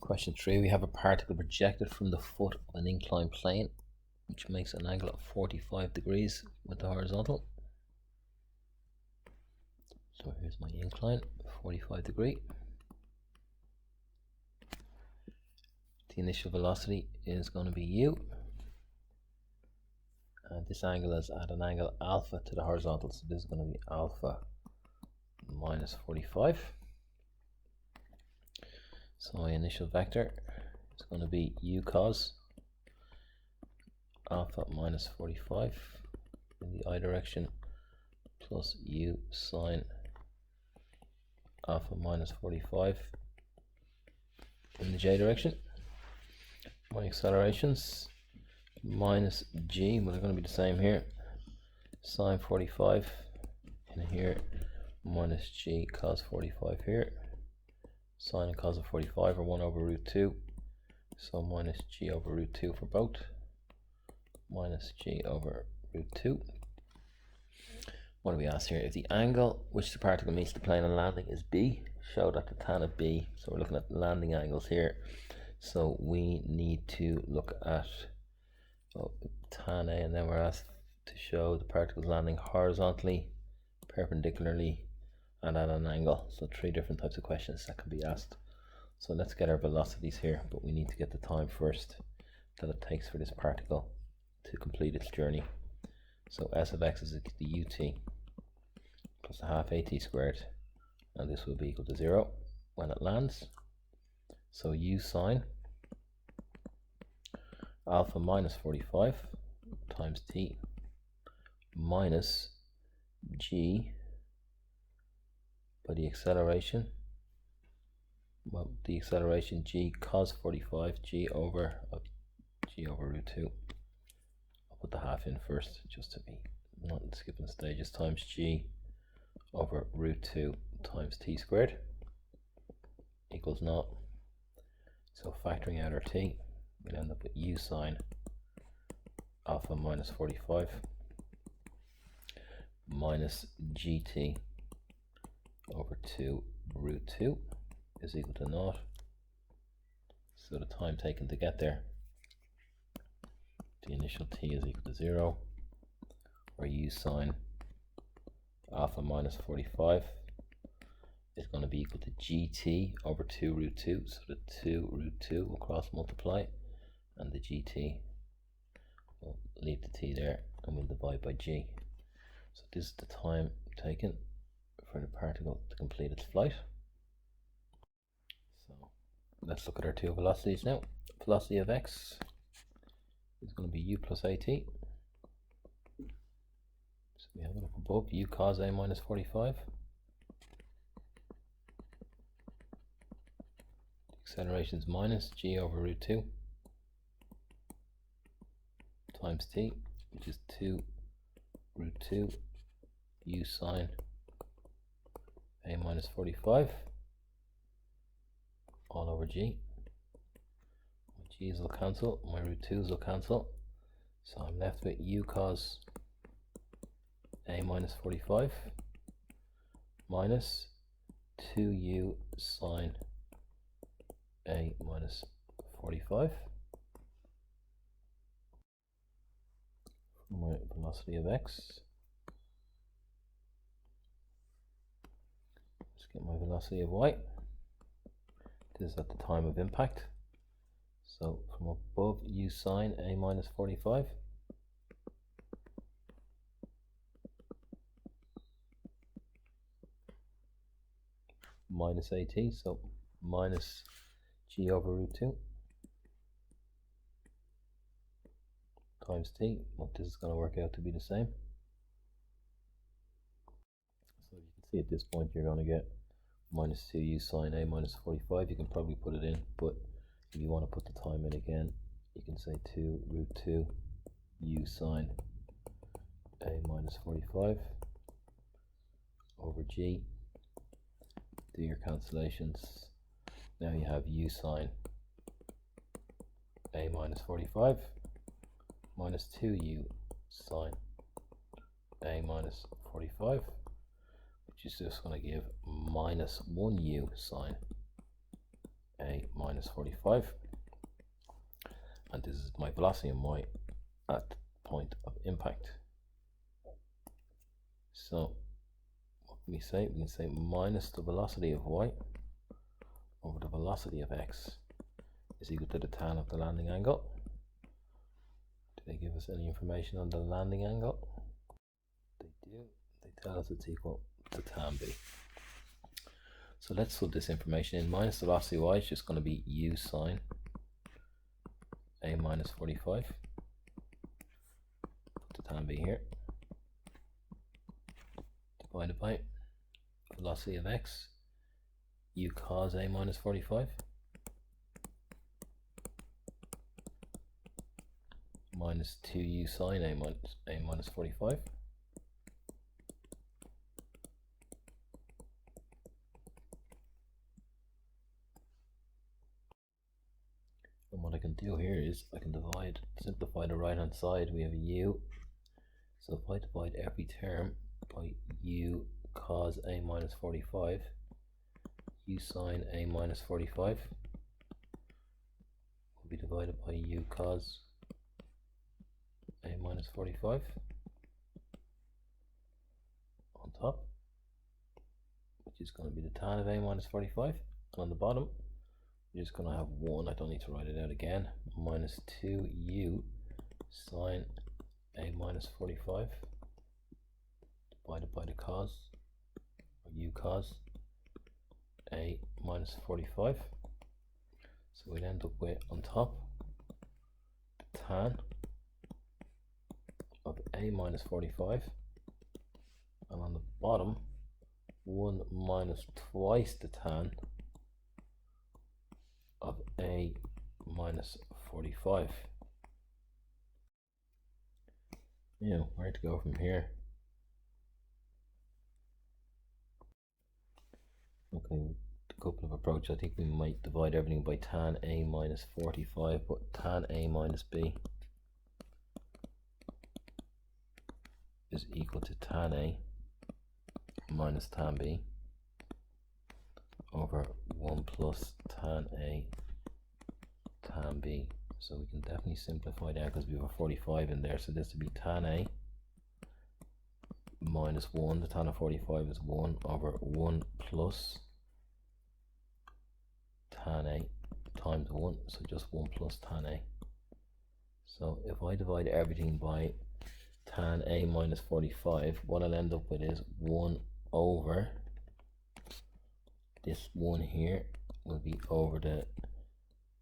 Question 3, we have a particle projected from the foot of an inclined plane, which makes an angle of 45 degrees with the horizontal. So here's my incline, 45 degree. The initial velocity is going to be u, and this angle is at an angle alpha to the horizontal, so this is going to be alpha minus 45. So my initial vector is going to be u cos alpha minus 45 in the I direction plus u sine alpha minus 45 in the j direction. My accelerations minus g, but they're going to be the same here, sine 45 in here, minus g cos 45 here. Sine and cos of 45 are 1 over root 2, so minus g over root 2 for both, minus g over root 2. What do we ask here? If the angle which the particle meets the plane of landing is b, show that the tan of b, so we're looking at landing angles here, so we need to look at tan a, and then we're asked to show the particles landing horizontally, perpendicularly, and at an angle. So 3 different types of questions that can be asked. So let's get our velocities here, but we need to get the time first that it takes for this particle to complete its journey. So s of x is the ut plus a half at squared, and this will be equal to 0 when it lands. So u sine alpha minus 45 times t minus g by the acceleration, the acceleration g cos 45 g over root 2. I'll put the half in first just to be not skipping stages, times g over root 2 times t squared equals 0. So factoring out our t, we'll end up with u sine alpha minus 45 minus gt over 2 root 2 is equal to 0. So the time taken to get there, the initial t is equal to 0, or u sine alpha minus 45 is going to be equal to gt over 2 root 2, so the 2 root 2 will cross multiply, and the gt will leave the t there, and we'll divide by g. So this is the time taken for the particle to complete its flight. So let's look at our 2 velocities now. Velocity of x is going to be u plus at. So we have it up above, u cos a minus 45. Acceleration is minus g over root 2 times t, which is 2 root 2 u sine a minus 45 all over g. My g's will cancel, my root 2's will cancel, so I'm left with u cos a minus 45 minus 2u sine a minus 45. My velocity of x, let's get my velocity of y. This is at the time of impact, so from above u sine a minus 45 minus at, so minus g over root 2 times t. Well, this is going to work out to be the same. So you can see at this point you're going to get minus 2u sine a minus 45. You can probably put it in, but if you want to put the time in again, you can say 2 root 2 u sine a minus 45 over g. Do your cancellations. Now you have u sine a minus 45 minus 2u sine a minus 45, which is just going to give minus 1u sine a minus minus 45. And this is my velocity in y at point of impact. So what can we say? We can say minus the velocity of y over the velocity of x is equal to the tan of the landing angle. Do they give us any information on the landing angle? They do. They tell us it's equal to tan b. So let's put this information in. Minus the velocity of y is just going to be u sine a minus 45. Put the tan b here. Divided by velocity of x, u cos a minus 45. Minus 2u sine a minus 45. And what I can do here is I can simplify the right hand side. We have a u. So if I divide every term by u cos a minus 45, u sine a minus 45 will be divided by u cos a minus 45 on top, which is going to be the tan of a minus 45. And on the bottom, you're just going to have 1, I don't need to write it out again, minus 2u sine a minus 45 divided by the cos, or u cos a minus 45. So we'd end up with, on top, the tan of a minus 45, and on the bottom 1 minus twice the tan of a minus 45. Yeah, where to go from here? Okay, a couple of approaches. I think we might divide everything by tan a minus 45, but tan a minus b is equal to tan a minus tan b over 1 plus tan a tan b. So we can definitely simplify that because we have a 45 in there. So this would be tan a minus 1. The tan of 45 is 1 over 1 plus tan a times 1. So just 1 plus tan a. So if I divide everything by tan a minus 45, what I'll end up with is 1 over this 1 here will be over the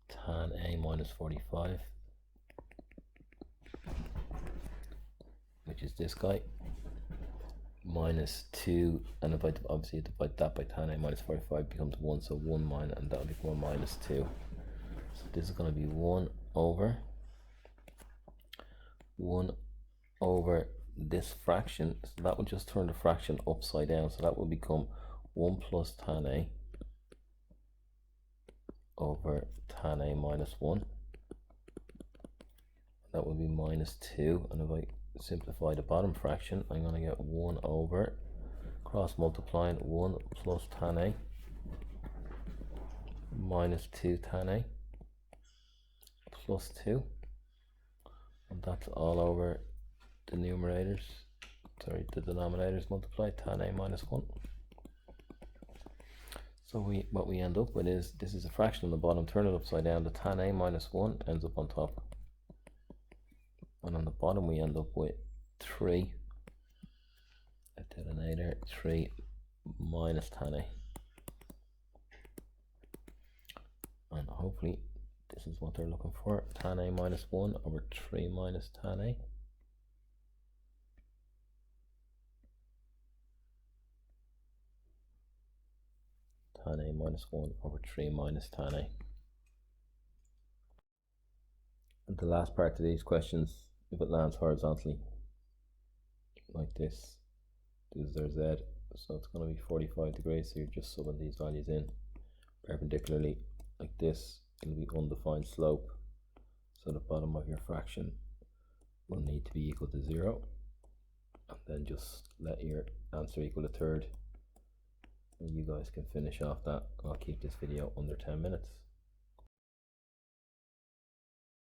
tan a minus 45, which is this guy, minus 2, and if I obviously divide that by tan a minus 45 becomes 1, so 1 minus, and that'll become minus 2. So this is going to be 1 over this fraction, so that will just turn the fraction upside down, so that will become 1 plus tan a over tan a minus 1. That will be minus 2, and if I simplify the bottom fraction, I'm going to get 1 over, cross multiplying, 1 plus tan a minus 2 tan a plus 2, and that's all over the numerators, sorry, the denominators multiply tan a minus 1. So what we end up with is, this is a fraction on the bottom, turn it upside down, the tan a minus 1 ends up on top. And on the bottom we end up with 3, a denominator, 3 minus tan a. And hopefully this is what they're looking for, tan a minus 1 over 3 minus tan a. Tan a minus 1 over 3 minus tan a. And the last part of these questions, if it lands horizontally like this, this is their z, so it's going to be 45 degrees, so you're just subbing these values in perpendicularly like this. It'll be undefined slope, so the bottom of your fraction will need to be equal to 0, and then just let your answer equal a third, and you guys can finish off that. I'll keep this video under 10 minutes.